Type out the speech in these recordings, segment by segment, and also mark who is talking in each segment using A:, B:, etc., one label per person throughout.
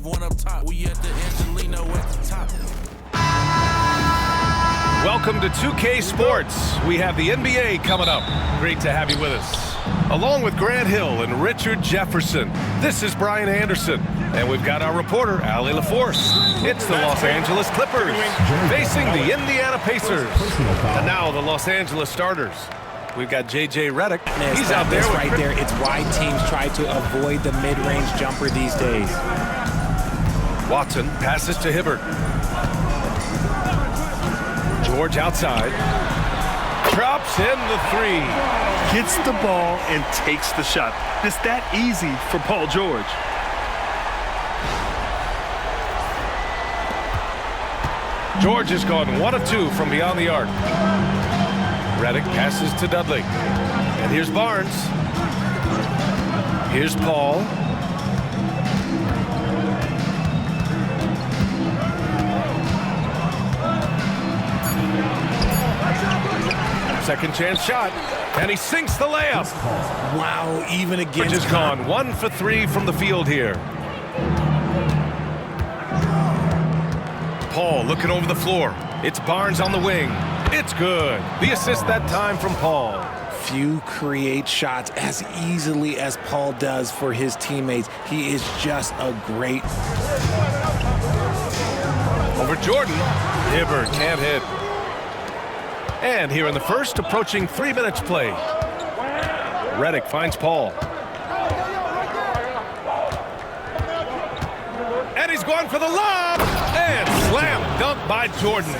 A: One up top, we at the Angelino at the top.
B: Welcome to 2K Sports. We have the NBA coming up. Great to have you with us. Along with Grant Hill and Richard Jefferson, this is Brian Anderson. And we've got our reporter, Allie LaForce. It's the Los Angeles Clippers facing the Indiana Pacers. And now the Los Angeles starters. We've got J.J. Redick. He's out there
C: right there. It's why teams try to avoid the mid-range jumper these days.
B: Watson passes to Hibbert. George outside. Drops in the three.
D: Gets the ball and takes the shot. It's that easy for Paul George.
B: George has gone 1 of 2 from beyond the arc. Redick passes to Dudley. And here's Barnes. Here's Paul. Second chance shot, and he sinks the layup.
C: Wow, even against...
B: Which has gone 1 for 3 from the field here. Paul looking over the floor. It's Barnes on the wing. It's good. The assist that time from Paul.
C: Few create shots as easily as Paul does for his teammates. He is just a great...
B: Over Jordan. Hibbert can't hit. And here in the first, approaching 3 minutes play. Redick finds Paul. And he's going for the lob. And slam dunk by Jordan.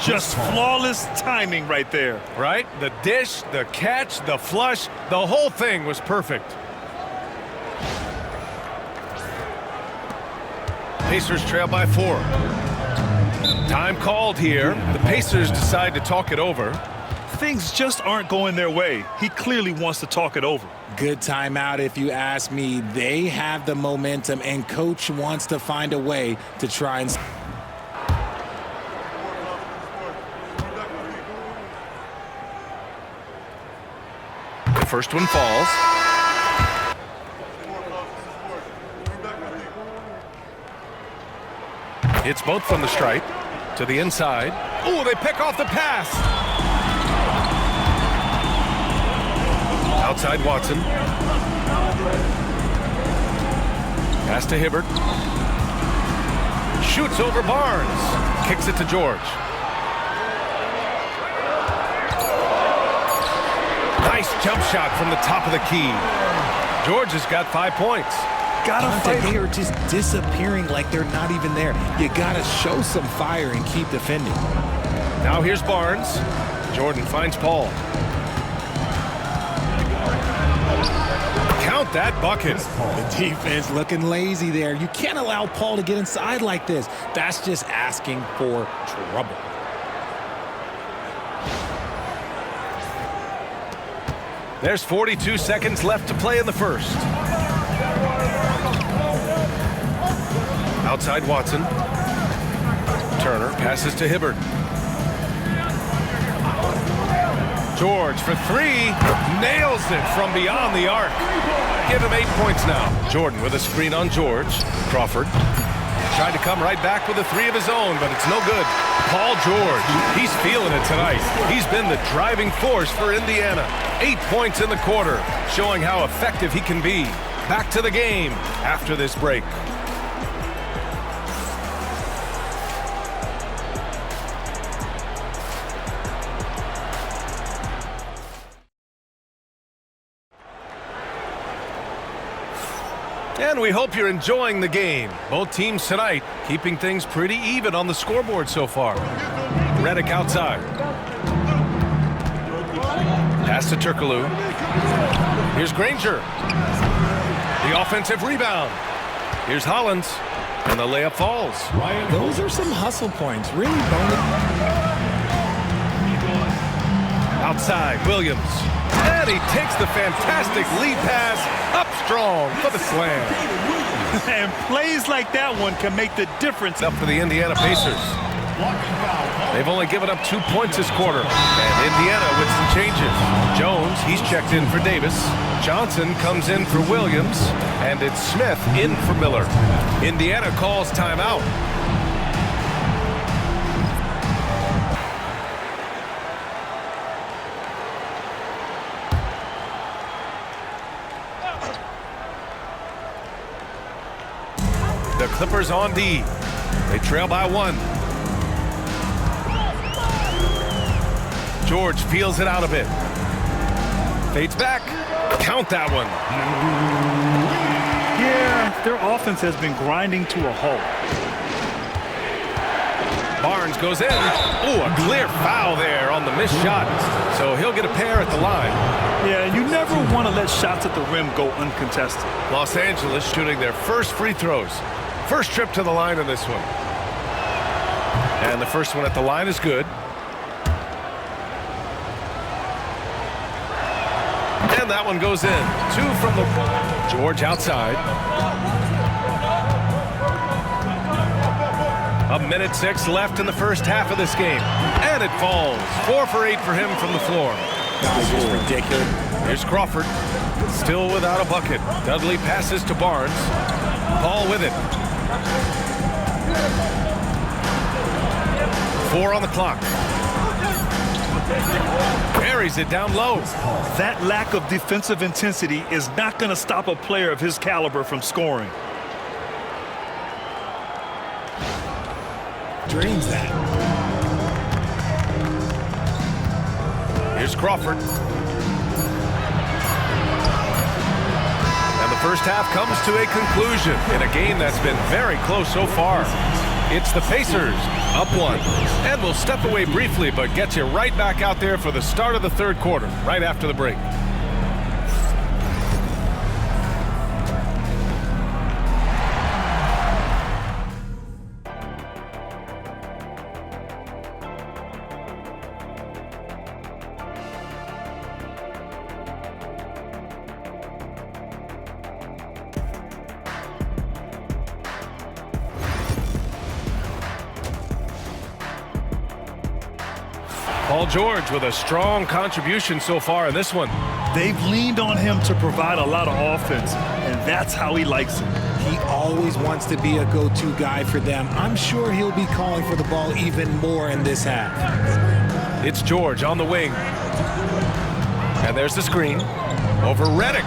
D: Just flawless timing right there.
B: Right? The dish, the catch, the flush, the whole thing was perfect. Pacers trail by 4. Time called here. The Pacers decide to talk it over.
D: Things just aren't going their way. He clearly wants to talk it over.
C: Good timeout if you ask me. They have the momentum, and coach wants to find a way to try and...
B: The first one falls. It's both from the stripe to the inside. Oh, they pick off the pass. Outside Watson. Pass to Hibbert. Shoots over Barnes. Kicks it to George. Nice jump shot from the top of the key. George has got 5 points.
C: They are just disappearing like they're not even there. You gotta show some fire and keep defending.
B: Now here's Barnes. Jordan finds Paul. Count that bucket.
C: The defense looking lazy there. You can't allow Paul to get inside like this. That's just asking for trouble.
B: There's 42 seconds left to play in the first. Outside Watson. Turner passes to Hibbert. George for 3. Nails it from beyond the arc. Give him 8 points now. Jordan with a screen on George. Crawford tried to come right back with a 3 of his own, but it's no good. Paul George, he's feeling it tonight. He's been the driving force for Indiana. 8 points in the quarter, showing how effective he can be. Back to the game after this break. And we hope you're enjoying the game. Both teams tonight keeping things pretty even on the scoreboard so far. Redick outside. Pass to Turkoglu. Here's Granger. The offensive rebound. Here's Hollins. And the layup falls.
C: Those are some hustle points. Really bonus.
B: Outside, Williams. And he takes the fantastic lead pass up strong for the slam.
D: And plays like that one can make the difference.
B: Up for the Indiana Pacers. They've only given up 2 points this quarter. And Indiana with some changes. Jones, he's checked in for Davis. Johnson comes in for Williams. And it's Smith in for Miller. Indiana calls timeout. The Clippers on D. They trail by 1. George feels it out a bit. Fades back. Count that one.
D: Yeah, their offense has been grinding to a halt.
B: Barnes goes in. Ooh, a clear foul there on the missed shot. So he'll get a pair at the line.
D: Yeah, you never want to let shots at the rim go uncontested.
B: Los Angeles shooting their first free throws. First trip to the line in this one. And the first one at the line is good. And that one goes in. 2 from the... George outside. 1:06 left in the first half of this game. And it falls. 4 for 8 for him from the floor.
C: That's just ridiculous.
B: Here's Crawford. Still without a bucket. Dudley passes to Barnes. Paul with it. 4 on the clock. Buries it down low.
D: That lack of defensive intensity is not going to stop a player of his caliber from scoring.
C: Drains that.
B: Here's Crawford. And the first half comes to a conclusion in a game that's been very close so far. It's the Pacers up 1. And we'll step away briefly, but get you right back out there for the start of the third quarter, right after the break. Paul George with a strong contribution so far in this one.
D: They've leaned on him to provide a lot of offense, and that's how he likes it.
C: He always wants to be a go-to guy for them. I'm sure he'll be calling for the ball even more in this half.
B: It's George on the wing. And there's the screen. Over Redick.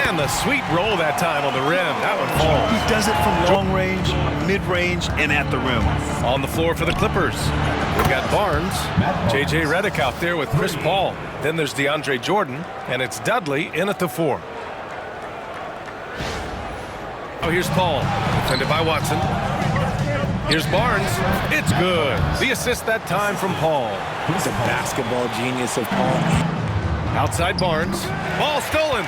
B: And the sweet roll that time on the rim. That one falls.
D: He does it from long range, mid-range, and at the rim.
B: On the floor for the Clippers. We've got Barnes, J.J. Redick out there with Chris Paul. Then there's DeAndre Jordan, and it's Dudley in at the 4. Oh, here's Paul, defended by Watson. Here's Barnes. It's good. The assist that time from Paul.
C: He's a basketball genius of Paul.
B: Outside Barnes. Ball stolen.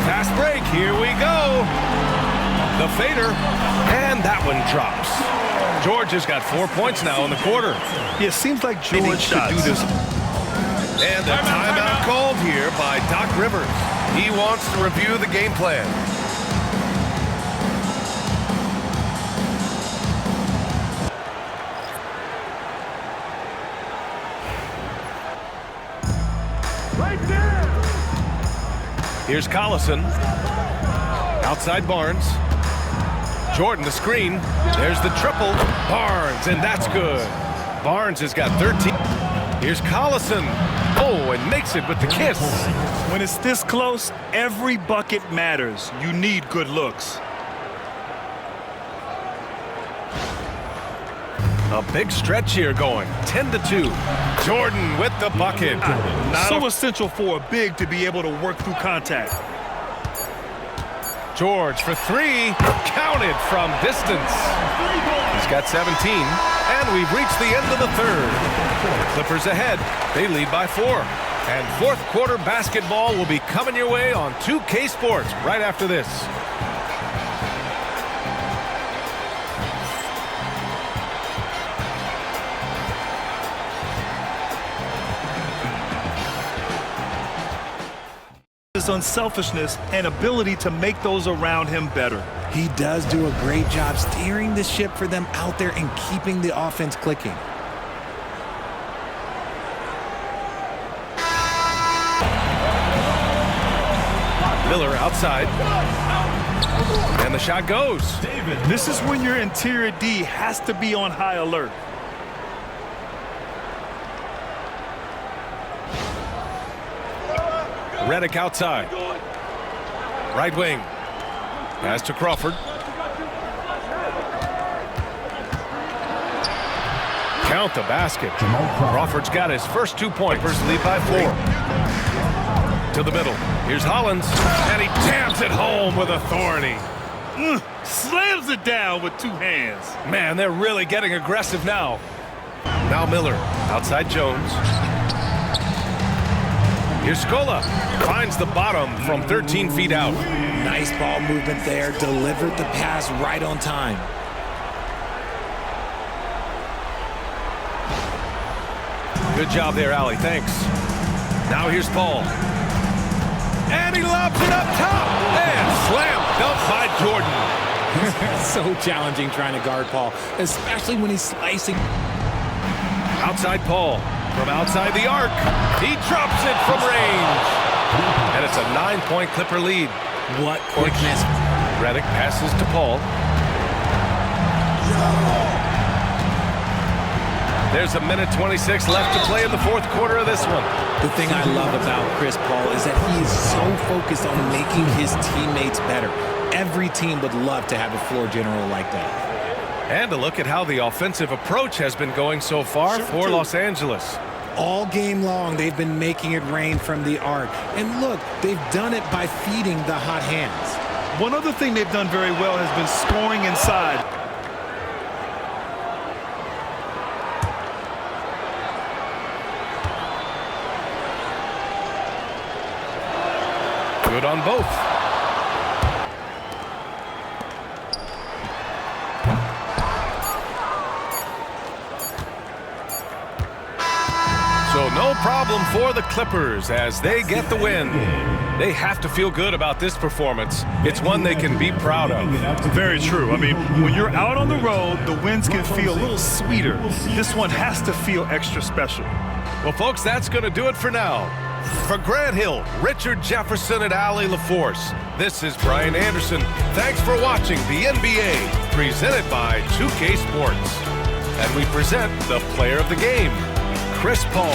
B: Fast break. Here we go. The fader. And that one drops. George has got 4 points now in the quarter.
D: Yeah, it seems like George should do this.
B: And the timeout called here by Doc Rivers. He wants to review the game plan. Here's Collison. Outside Barnes. Jordan the screen. There's the triple. Barnes, and that's good. Barnes has got 13. Here's Collison. Oh, and makes it with the kiss.
D: When it's this close, every bucket matters. You need good looks.
B: A big stretch here going. 10-2. Jordan with the bucket.
D: So essential for a big to be able to work through contact.
B: George for 3. Counted from distance. He's got 17. And we've reached the end of the third. The Clippers ahead. They lead by 4. And fourth quarter basketball will be coming your way on 2K Sports right after this.
D: His unselfishness and ability to make those around him better.
C: He does do a great job steering the ship for them out there and keeping the offense clicking.
B: Miller outside. And the shot goes.
D: This is when your interior D has to be on high alert.
B: Redick outside. Right wing. Pass to Crawford. Count the basket. Crawford's got his first 2 points. Lead by 4. To the middle. Here's Hollins. And he jams it home with authority.
D: Slams it down with 2 hands.
B: Man, they're really getting aggressive now. Now Miller. Outside Jones. Here's Scola. Finds the bottom from 13 feet out.
C: Nice ball movement there. Delivered the pass right on time.
B: Good job there, Allie. Thanks. Now here's Paul. And he lobs it up top. And slam dunk by Jordan.
C: So challenging trying to guard Paul, especially when he's slicing.
B: Outside Paul. From outside the arc. He drops it from range. And it's a 9-point Clipper lead.
C: What quickness.
B: Redick passes to Paul. There's a minute 26 left to play in the fourth quarter of this one.
C: The thing I love about Chris Paul is that he is so focused on making his teammates better. Every team would love to have a floor general like that.
B: And a look at how the offensive approach has been going so far for Los Angeles.
C: All game long, they've been making it rain from the arc. And look, they've done it by feeding the hot hands.
D: One other thing they've done very well has been scoring inside.
B: Good on both. So no problem for the Clippers as they get the win. They have to feel good about this performance. It's one they can be proud of.
D: Very true. I mean, when you're out on the road, the wins can feel a little sweeter. This one has to feel extra special.
B: Well, folks, that's going to do it for now. For Grant Hill, Richard Jefferson, and Allie LaForce, this is Brian Anderson. Thanks for watching the NBA, presented by 2K Sports. And we present the player of the game, Chris Paul.